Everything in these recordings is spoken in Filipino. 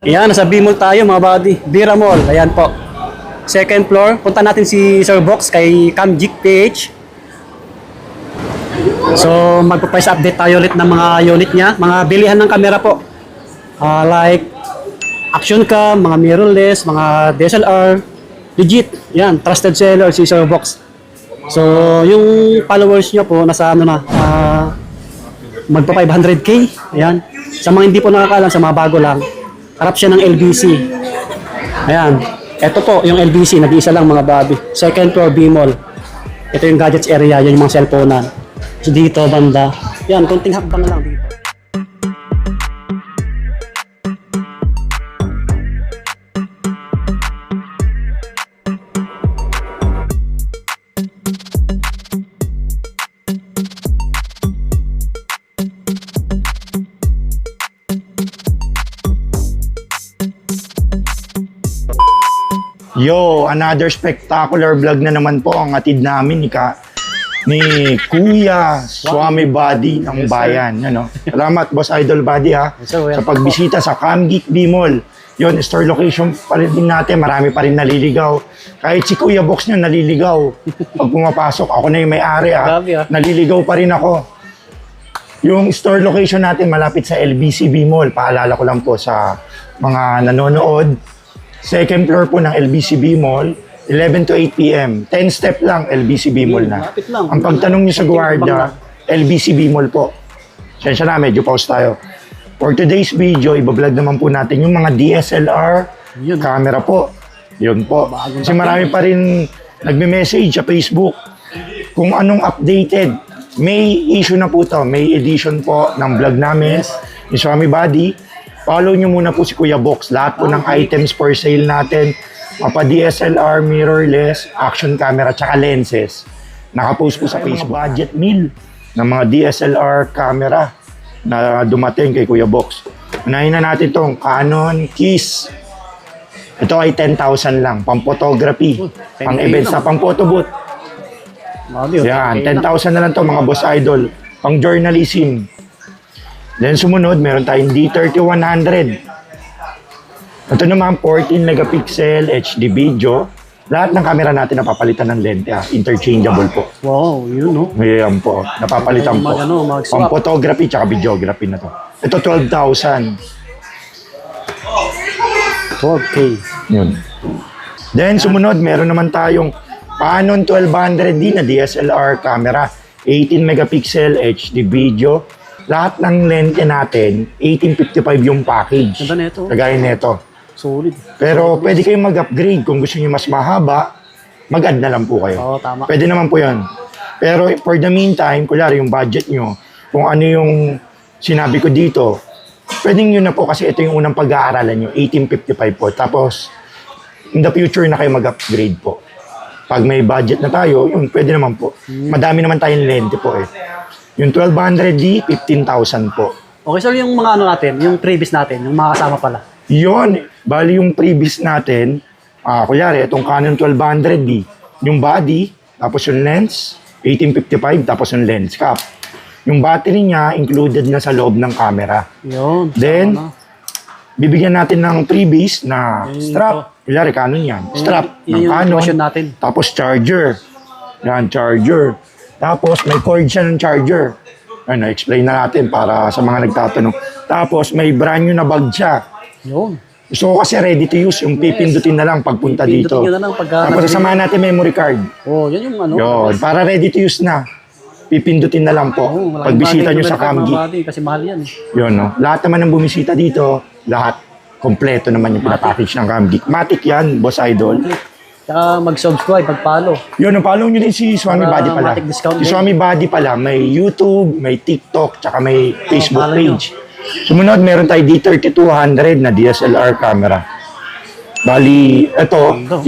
Ayan, nasa B-Mall tayo mga buddy. Bira Mall, ayan po. Second floor, punta natin si Sir Box kay Camgic PH. So, magpa-price update tayo ulit ng mga unit niya. Mga bilihan ng camera po. Like, action cam, mga mirrorless, mga DSLR. Legit, yan, trusted seller si Sir Box. So, yung followers niya po, nasa ano na, magpa 500k. Ayan. Sa mga hindi po nakakalam, sa mga bago lang, harap siya ng LBC. Ayan. Ito po, yung LBC, nag-iisa lang mga babi. Second floor B-Mall. Ito yung gadgets area, yan yung mga cellphone. So dito, banda. Yan, konting hakbang lang dito. Yo, another spectacular vlog na naman po ang atid namin ni Kuya Swami Buddy ng bayan. Ano? Salamat, Boss Idol Buddy ha, sa pagbisita sa Camgic B-Mall. Yun, store location pa rin din natin. Marami pa rin naliligaw. Kahit si Kuya Box niya naliligaw. Pag pumapasok, ako na yung may-ari ha. Naliligaw pa rin ako. Yung store location natin malapit sa LBC B-Mall. Paalala ko lang po sa mga nanonood. Second floor po ng LBC B-Mall, 11 to 8 p.m. 10 step lang, LBC B-Mall na. Ang pagtanong nyo sa guardia, LBC B-Mall po. Sensya na, medyo pause tayo. For today's video, ibablog naman po natin yung mga DSLR camera po. Yun po. Kasi marami pa rin nagme-message sa Facebook kung anong updated. May issue na po to. May edition po ng vlog namin ni Swami Buddy. Follow nyo muna po si Kuya Box. Lahat po ng items for sale natin, mapa DSLR, mirrorless, action camera, tsaka lenses. Nakapost po sa Facebook. Budget meal ng mga DSLR camera na dumating kay Kuya Box. Unahin na natin itong Canon Keys. Ito ay 10,000 lang, pang photography, pang events na pang photo booth. Yan, 10,000 na lang to mga Boss Idol, pang journalism. Then sumunod, meron tayong D30-100. Ito naman, 14 megapixel HD video. Lahat ng camera natin napapalitan ng lente. Interchangeable po. Wow, yun no? Ayan po, napapalitan po. Pang photography tsaka videography na to. Ito 12,000. 12K. Yun. Then sumunod, meron naman tayong Canon 1200D na DSLR camera. 18 megapixel HD video. Lahat ng lente natin, 1855 yung package. Ganda nito. Kagaya nito. Solid. Pero pwede kayong mag-upgrade. Kung gusto niyo mas mahaba, mag-add na lang po kayo. Oo, tama. Pwede naman po yun. Pero for the meantime, kunyari yung budget nyo, kung ano yung sinabi ko dito, pwedeng yun na po kasi ito yung unang pag-aaralan nyo, 1855 po. Tapos, in the future na kayo mag-upgrade po. Pag may budget na tayo, yun, pwede naman po. Madami naman tayong lente po eh. Yung 1200D, 15,000 po. Okay, sir, yung mga ano natin, yung previous natin, yung mga kasama pala. Yun, bali yung previous natin, kunyari, itong Canon 1200D, yung body, tapos yung lens, 1855, tapos yung lens cap. Yung battery niya, included na sa loob ng camera. Yun. Then, bibigyan natin ng freebies na strap. Kunyari, Canon yan. Strap ng Canon. Natin. Tapos charger. Yan, charger. Tapos may cord siya ng charger. Ano, explain na natin para sa mga nagtatanong. Tapos may brand new na bag siya. Yun. Gusto ko kasi ready to use, yung pipindutin na lang pagpunta dito. Pipindutin na lang Tapos sasamahan natin memory card. Oh, yan yung ano. Yun, para ready to use na. Pipindutin na lang po. Pagbisita nyo sa Camgic. Kasi mahal yan. Yun, no? Lahat naman ng bumisita dito, lahat kompleto naman yung pinapackage ng Camgic. Matic yan, Boss Idol. Saka mag-subscribe, mag-follow. Yun, follow nyo din si Swami Buddy pala. Si Swami Buddy pala, may YouTube, may TikTok, tsaka may Facebook page. Sumunod, meron tayo D3200 na DSLR camera. Bali, ito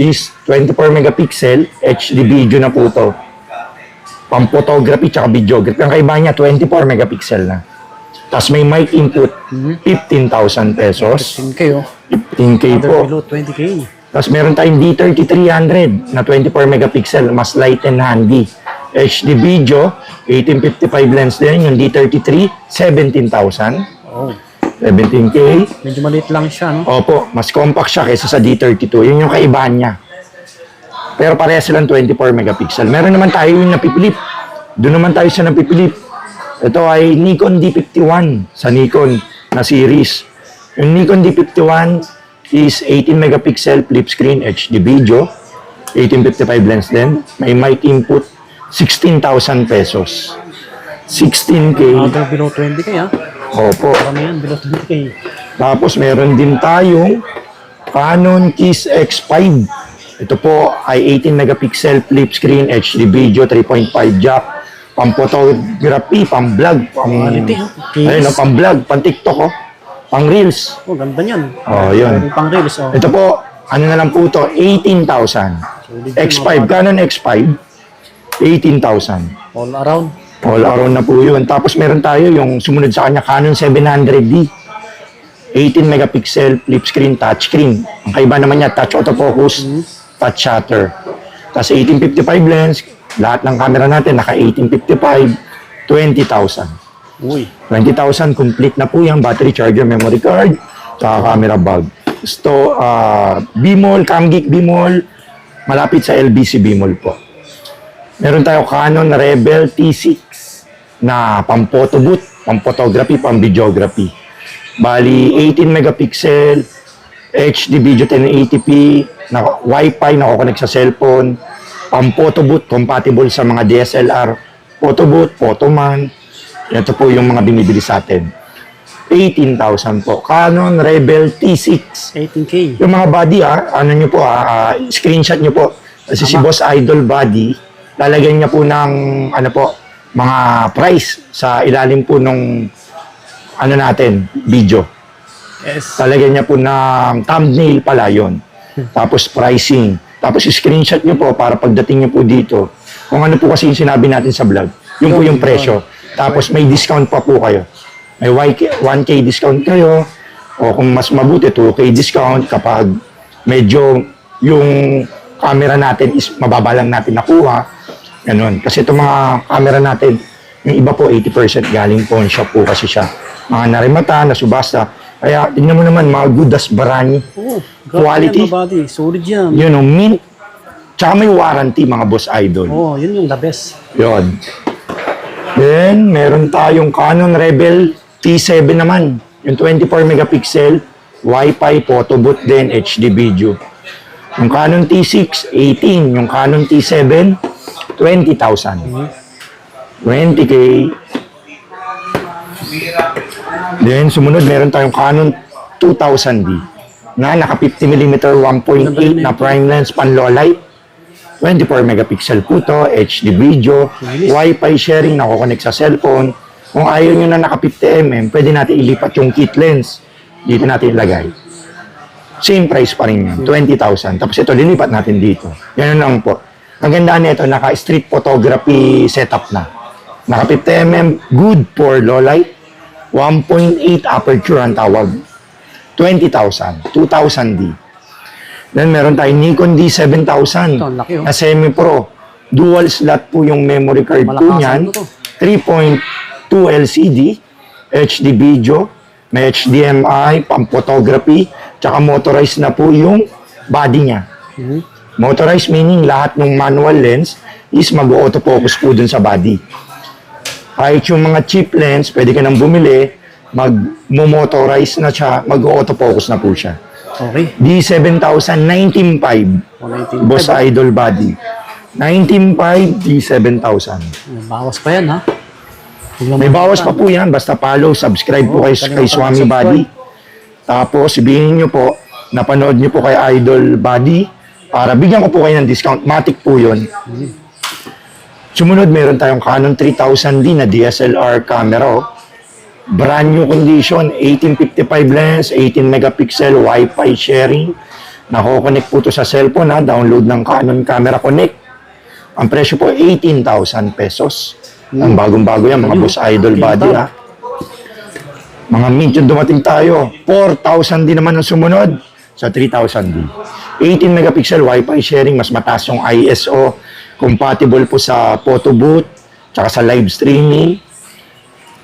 is 24 megapixel HD video na po ito. Pang photography tsaka videography. Ang kaiba niya, 24 megapixel na. Tapos may mic input, 15,000 pesos. 15K oh. 15K po. Below 20K. Tapos meron tayong D3300 na 24 megapixel, mas light and handy. HD video, 1855 lens din. Yung D33, 17,000. Oh. 17K. Medyo maliit lang siya, no? Opo, mas compact siya kaysa sa D32. Yun yung kaibahan niya. Pero parehas silang 24 megapixel. Meron naman tayo yung napipilip. Doon naman tayo sa napipilip. Ito ay Nikon D51 sa Nikon na series. Yung Nikon D51 is 18 megapixel flip screen HD video. 1855 lens din. May mic input. 16,000 pesos. 16K. Below 20K, ha? Opo. Parang yan, below 20K. Tapos meron din tayong Canon Kiss X5. Ito po ay 18 megapixel flip screen HD video 3.5 jack. Pang photography, pang vlog, pang Quality, ha? ayun, pang vlog, pang TikTok, pang reels. Oh, ganda niyan. Yun. Pang reels, oh. Ito po, ano na lang po to, 18,000. X5, Canon X5, 18,000. All around. All around na po yun. Tapos meron tayo yung sumunod sa kanya, Canon 700D. 18 megapixel flip screen touchscreen. Ang kaiba naman niya, touch autofocus, touch shutter. Tapos 1855 lens, lahat ng camera natin naka 1855, 20,000. Uy. 20,000 complete na po yung battery charger, memory card, saka camera bag. Gusto, B-Mall, Camgeek B-Mall, malapit sa LBC B-Mall po. Meron tayo Canon Rebel T6 na pang photo booth, pang photography, pang videography. Bali, 18 megapixel, HD video 1080p, na Wi-Fi, nakakonect sa cellphone, pang photo booth, compatible sa mga DSLR, photo booth, photoman. Ito po yung mga binibili sa atin. 18,000 po. Canon Rebel T6. 18K. Yung mga body ano nyo po screenshot nyo po. Kasi si Boss Idol Body, lalagyan niya po ng ano po, mga price sa ilalim po nung ano natin, video. Yes. Talagyan niya po ng thumbnail pala yun. Tapos pricing. Tapos screenshot niyo po para pagdating niyo po dito. Kung ano po kasi yung sinabi natin sa vlog. Yun po yung presyo. Tapos may discount pa po kayo. May 1K discount kayo. O kung mas mabuti, 2K discount kapag medyo yung camera natin is mababa lang natin nakuha. Ganun. Kasi itong mga camera natin, yung iba po 80% galing pawn shop po kasi siya. Mga narimata, nasubasta. Kaya tingnan mo naman, mga good as barani. Oh, Quality. Body. Solid yan. Yun o, mint. Tsaka may warranty, mga boss idol. Oh, yun yung the best. Yun. Then, meron tayong Canon Rebel T7 naman. Yung 24 megapixel, Wi-Fi, photo booth din, HD video. Yung Canon T6, 18. Yung Canon T7, 20,000. 20K. Then, sumunod, meron tayong Canon 2000D na naka 50mm 1.8 na prime lens pan low light. 24 megapixel po to, HD video, Wi-Fi sharing, nakokonek sa cellphone. Kung ayaw nyo na naka 50mm, pwede natin ilipat yung kit lens. Dito natin ilagay. Same price pa rin yan, 20,000. Tapos ito, lilipat natin dito. Yan lang po. Ang gandaan nito, naka street photography setup na. Naka 50mm, good for low light. 1.8 aperture ang tawag. 20,000, 2000D. Then meron tayong Nikon D7000 Ito, ang laki, oh. na semi-pro. Dual slot po yung memory card po Malakasan niyan. mo to. 3.2 LCD, HD video, may HDMI, pang photography, tsaka motorized na po yung body niya. Motorized meaning lahat ng manual lens is mag-autofocus po dun sa body. Kahit yung mga cheap lens, pwede ka nang bumili, mag-motorize na siya, mag-autofocus na po siya. Okay. D7000, 19.5. 19.5. Boss Idol Body. 19.5, D7000. Bawas pa yan, ha? May bawas pa po yan. Basta follow, subscribe po kay Swami Body. Tapos, sabihin nyo po, napanood nyo po kay Idol Body para bigyan ko po kayo ng discount. Matic po yun. Sumunod, meron tayong Canon 3000D na DSLR camera. Brand new condition, 1855 lens, 18 megapixel, Wi-Fi sharing. Nako-connect po to sa cellphone, download ng Canon Camera Connect. Ang presyo po, 18,000 pesos. Ang bagong-bago yan, mga Boss Idol Body, Mga mint yung dumating tayo. 4,000 din naman ang sumunod sa 3,000D. 18 megapixel, Wi-Fi sharing, mas mataas yung ISO. Compatible po sa photo booth, tsaka sa live streaming.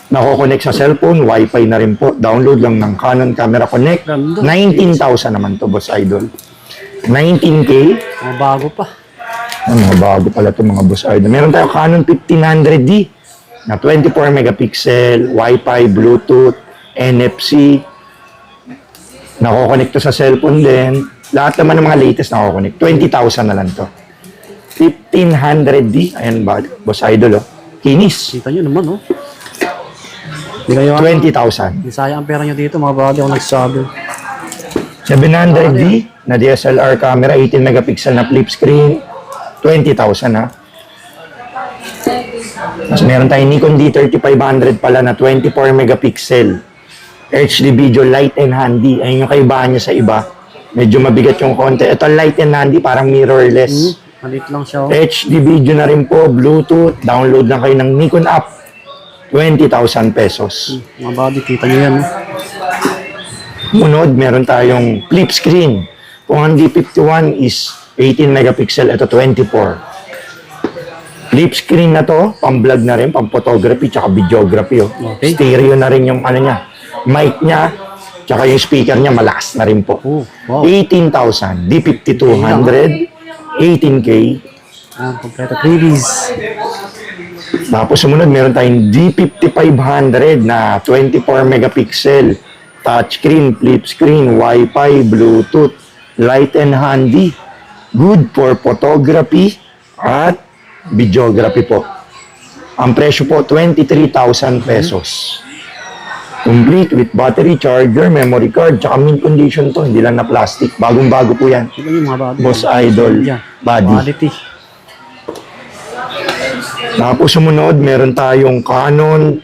Nako-connect sa cellphone, wifi na rin po. Download lang ng Canon Camera Connect. Ganda. 19,000 naman to, Boss Idol. 19K. Mga bago pa. Mga bago pala to mga Boss Idol. Meron tayo Canon 1500D na 24 megapixel, Wi-Fi, Bluetooth, NFC. Nako-connect to sa cellphone din. Lahat naman ng mga latest nako-connect. 20,000 na lang to. 1500D. Ayan ba, Boss Idol, oh. Kinis. Kita nyo naman, oh. Hindi kayo, 20,000. Hindi sayang ang pera nyo dito, mga bagay ako nagsasabi. 700D na DSLR camera, 18 megapixel na flip screen, 20,000 ha. Tapos meron tayong Nikon D3500 pala na 24 megapixel. HD video, light and handy. Ayun yung kaibahan niya sa iba. Medyo mabigat yung konti. Ito light and handy, parang mirrorless. Malit lang siya, oh. HD video na rin po, Bluetooth. Download lang kayo ng Nikon app. 20,000 pesos. Mga bagay, kita nyo yan, oh. Munod, meron tayong flip screen. Kung ang D51 is 18 megapixel, ito 24. Flip screen na to, pang-vlog na rin, pang-photography, tsaka videography. Oh. Okay. Stereo na rin yung ano niya, mic niya, tsaka yung speaker niya, malakas na rin po. Oh, wow. 18,000, D5200, 18K. Kompleto freebies. Tapos sumunod, meron tayong D5500 na 24 megapixel, touchscreen, flip screen, Wi-Fi, Bluetooth, light and handy. Good for photography at videography po. Ang presyo po, 23,000 pesos. Complete with battery, charger, memory card, tsaka mint condition to. Hindi lang na plastic. Bagong-bago po yan. Kita nyo, mga bagay. Boss Idol Yan. Body. Quality. Tapos sumunod, meron tayong Canon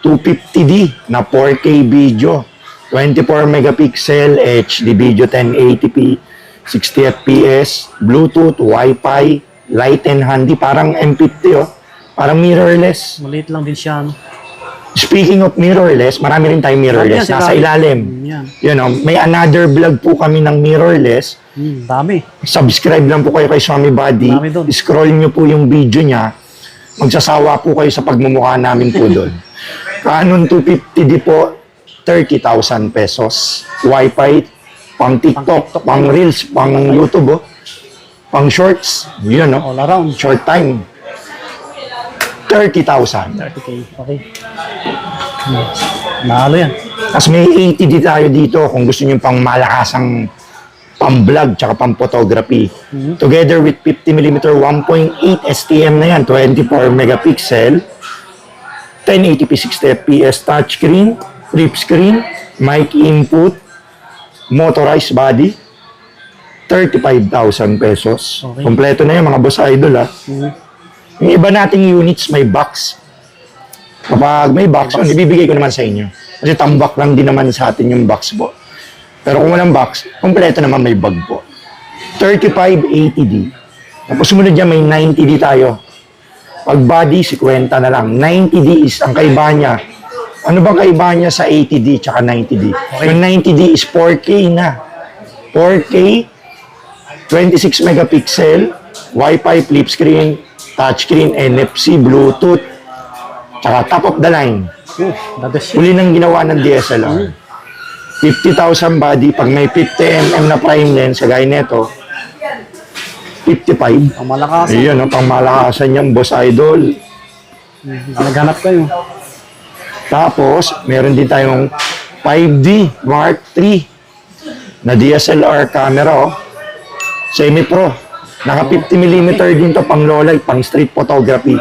250D na 4K video. 24 megapixel, HD video 1080p, 60 fps, Bluetooth, Wi-Fi, light and handy. Parang M50, oh. Parang mirrorless. Maliit lang din siya, no? Speaking of mirrorless, marami rin tayong mirrorless. Yan, Nasa sila. ilalim. Yan. You know, may another vlog po kami ng mirrorless. Dami. Subscribe lang po kayo kay Swami Body. Marami doon. Scroll nyo po yung video niya. Magsasawa po kayo sa pagmumukha namin po doon. Canon 250D po, 30,000 pesos. Wi-Fi, pang TikTok, pang Reels, pang YouTube, oh. Pang Shorts. Yun, no? All around. Short time. 30,000. 30K. Okay. Nalo yan. Tapos may 80D tayo dito kung gusto nyo pang malakasang pang-vlog tsaka pang-photography. Together with 50mm 1.8 STM na yan, 24 megapixel, 1080p 60 fps touchscreen, flip screen, mic input, motorized body, 35,000 pesos. Okay. Kompleto na yan mga boss idol ha. Yung iba nating units may box. Kapag may box, yun, ibibigay ko naman sa inyo. Kasi tambak lang din naman sa atin yung box po. Pero kung walang box, kompleto naman may bag po. 3580D. Tapos sumunod dyan, may 90D tayo. Pag body, 50 na lang. 90D is ang kaibahan niya. Ano bang kaibahan niya sa 80D tsaka 90D? Yung 90D is 4K na. 4K, 26 megapixel, Wi-Fi, flip screen, touchscreen, NFC, Bluetooth, tsaka top of the line. The best. Uli nang ginawa ng DSLR. 50,000 body, pag may 50mm na prime lens, gaya nito, 55. Ang malakas. Ayun, no, pang malakasan yung boss idol. Naghanap kayo. Tapos, meron din tayong 5D Mark III na DSLR camera, oh. Semi-pro. Naka 50mm din to, pang low light, pang street photography.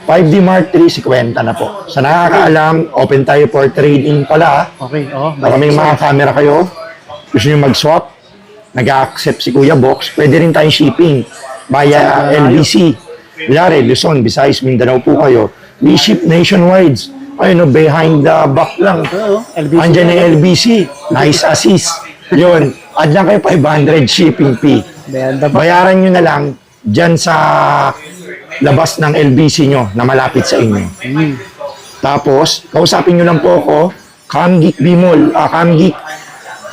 5D Mark III, 50 na po. Sa nakakaalam, open tayo for trade-in pala. Okay, oh. Baka may mga camera kayo, gusto nyo mag-swap, nag-accept si Kuya Box, pwede rin tayong shipping via LBC. Kunyari, Luzon, Visayas, Mindanao po kayo. We ship nationwide. Ayun, no, behind the back lang. LBC. Andyan ang LBC. Nice assist. Yun, add lang kayo 500 shipping fee. Bayaran nyo na lang dyan sa labas ng LBC nyo na malapit sa inyo. Tapos, kausapin nyo lang po ako, Camgeek Bimol, Camgeek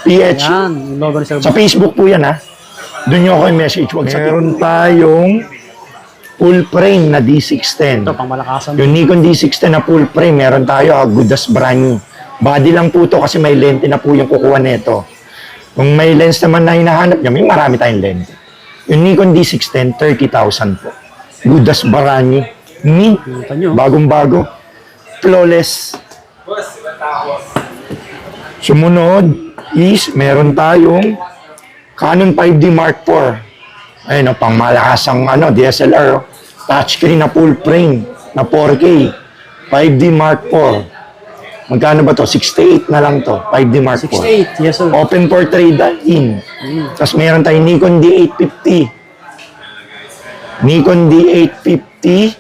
PH. Yan, yung logo ni Sir Sa Facebook po yan ha. Doon nyo ako i-message. Wag sa meron tayong full frame na D610. Ito, pang malakasan. Yung Nikon D610 na full frame, meron tayo, good as brand new. Body lang po to kasi may lente na po yung kukuha nito. Kung may lens naman na hinahanap niya, may marami tayong lente. Yung Nikon D610, 30,000 po. Good as brand new. Mint, Kita nyo. bagong-bago. Flawless. Sumunod is, meron tayong Canon 5D Mark IV. Ayun, pang malakasang DSLR. Touchscreen na full frame na 4K. 5D Mark IV. Magkano ba to? 68 na lang to. 5D Mark IV. 68, yes sir. Open for trade-in. Tapos meron tayong Nikon D850. Nikon D850,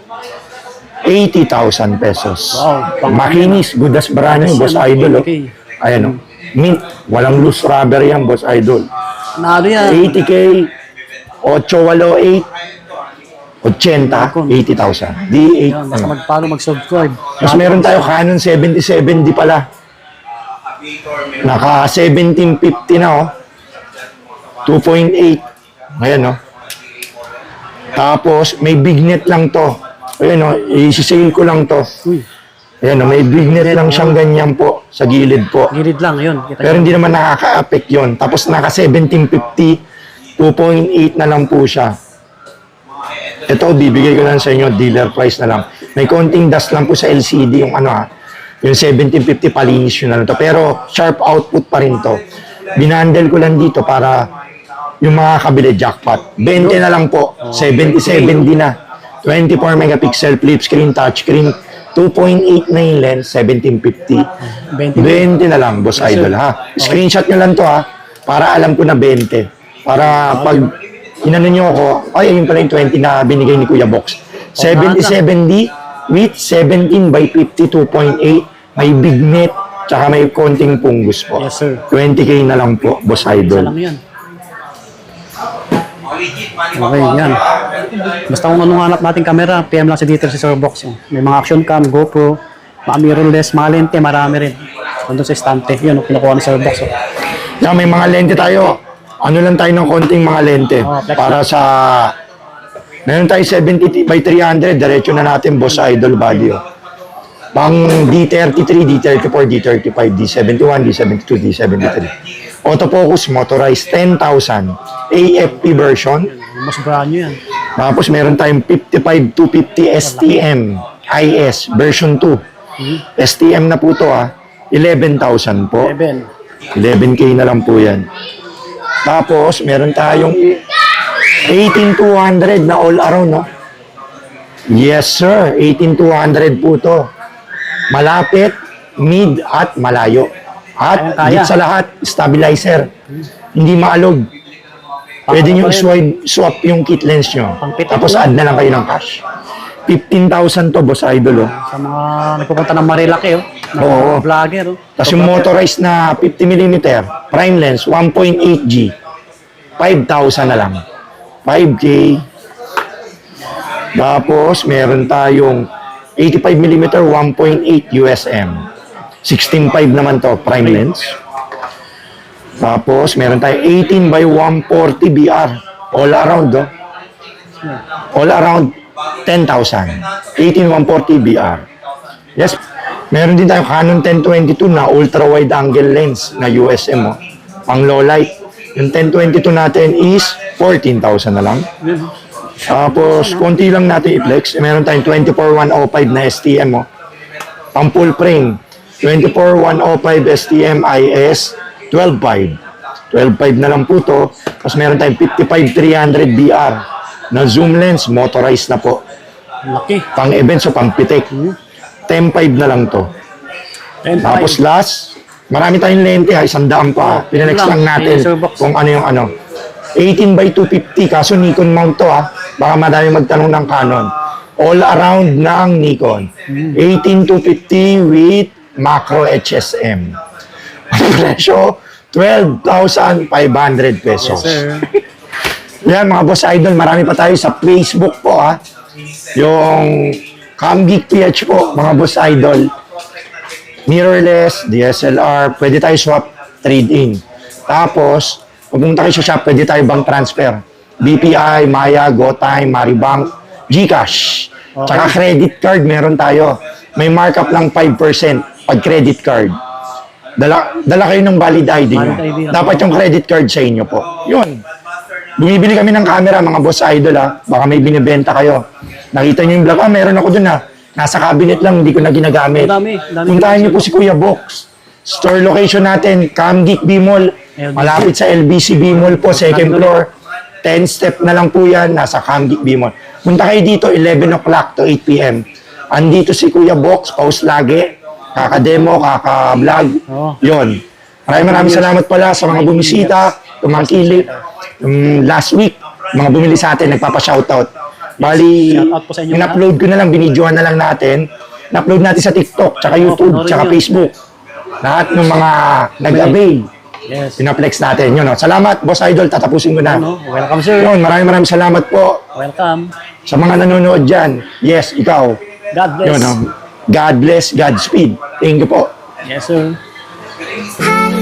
80,000 pesos. Wow, Makinis, good as brand new, Boss Idol. Oh. Okay. Ayan o. Mint, walang loose rubber yan, Boss Idol. Nalo yan. 80K, 888, 80, 80,000. D8. Yan, basta mag-follow, mag-subscribe. Tapos meron tayo Canon 7070 pala. Naka 1750 na oh. 2.8. Ayan oh. Tapos may bignet lang to. Ayan oh, i-sale ko lang to. Uy, Ayan oh, may bignet lang siyang ganyan po sa gilid po. gilid lang, yun. Kita Pero nyo. hindi naman nakaka-affect yun. Tapos naka 1750, 2.8 na lang po siya. Ito, bibigay ko lang sa inyo, dealer price na lang. May konting dust lang po sa LCD yung yung 1750 palinis yun na lang to. Pero sharp output pa rin to. Binandel ko lang dito para yung mga kabili jackpot. 20 na lang po. 70-70 na. 24 megapixel flip screen, touch screen. 2.8 na yung lens, 1750. 20 na lang, Boss Idol ha. Screenshot nyo lang to ha. Para alam ko na 20. Para pag inano nyo ako, ay yun pala yung 20 na binigay ni Kuya Box. 7070 with 17 by 50, 2.8. May bignet, tsaka may konting punggus po. Yes, sir. 20K na lang po, Boss Isa Idol. lang yan. Okay, yan. Basta kung anong hanap natin camera, PM lang si dito si Sir Box. May mga action cam, GoPro, mga mirrorless, mga lente, marami rin. Nandun sa estante. Yun, kinukuha ni Sir Box. Yan, may mga lente tayo. Ano lang tayo ng konting mga lente. Flex Para sa... Meron tayo 70 by 300. Diretso na natin, Boss Idol body. Oh. Pang D33, D34, D35, D71, D72, D73. Autofocus, motorized, 10,000. AFP version. Mas brand new yan. Tapos meron tayong 55-250 STM IS version 2. STM na po to 11,000 po. 11K na lang po yan. Tapos meron tayong 18,200 na all around, no? Yes sir, 18,200 po to. Malapit, mid at malayo. At Kaya. higit sa lahat, stabilizer. Hindi maalog. Pwede nyo swap yung kit lens nyo. Pangpitik Tapos lang. add na lang kayo ng cash. 15,000 to, Boss Idol. Oh. Sa mga nagpupunta ng Marilaki, oh. Na Oo. vlogger, oh. Tapos yung motorized na 50mm prime lens, 1.8G. 5,000 na lang. 5K. Tapos meron tayong 85mm 1.8 USM. 16.5 naman to, prime lens. Tapos meron tayong 18 by 140 BR. All around, oh. All around 10,000. 18-140 BR. Yes. Meron din tayong Canon 1022 na ultra-wide angle lens na USM. Oh. Pang low light. Yung 1022 natin is 14,000 na lang. Tapos, konti lang natin i-flex. Meron tayong 24-105 na STM. Oh. Pang full frame. 24-105 STM IS 12.5. 12.5 na lang po to. Tapos meron tayong 55-300 BR na zoom lens, motorized na po. Laki. Pang events o pang pitik. 10.5 na lang to. Tapos last, marami tayong lente ha, 100 pa. Pinanex lang natin kung ano yung ano. 18 by 250, kaso Nikon mount to ha. Baka madami magtanong ng Canon. All around ng Nikon. 18-250 with macro HSM. Ang presyo, 12,500 pesos. Yes, sir. Yan mga Boss Idol, marami pa tayo sa Facebook po ha. Yung CamGeek PH po, mga Boss Idol. Mirrorless, DSLR, pwede tayo swap, trade-in. Tapos, pupunta kayo sa shop, pwede tayo bank transfer. BPI, Maya, GoTime, Maribank, GCash. Okay. Tsaka credit card, meron tayo. May markup lang 5% pag credit card. Dala kayo ng valid ID nyo. Valid ID lang. Dapat yung credit card sa inyo po. Yun. Bumibili kami ng camera, mga boss idol ha. Baka may binibenta kayo. Nakita nyo yung vlog, meron ako dun ha. Nasa cabinet lang, hindi ko na ginagamit. Dami. Puntahan nyo po si Kuya Box. Store location natin, Camgeek B-Mall. LBC. Malapit sa LBC B-Mall po, second floor. 10 step na lang po yan, nasa Camgeek B-Mall. Punta kayo dito, 11 o'clock to 8 p.m. Andito si Kuya Box, post lagi. Kaka-demo, kaka-vlog. Oh. Yun. Maraming salamat pala sa mga bumisita, tumangkilik. Last week, mga bumili sa atin, nagpapa-shoutout. Bali, Shoutout po sa inyo in-upload ko na lang, binidyohan na lang natin. In-upload natin sa TikTok, tsaka YouTube, panoorin tsaka nyo. Facebook. Lahat ng mga nag-avail, Yes. pinaplex natin. Yun, no? Salamat, Boss Idol, tatapusin ko na. Ano? Welcome, sir. Yun, maraming salamat po Welcome. sa mga nanonood dyan. Yes, ikaw. God bless. Yun, no? God bless, Godspeed. Thank you po. Yes, sir. Hi,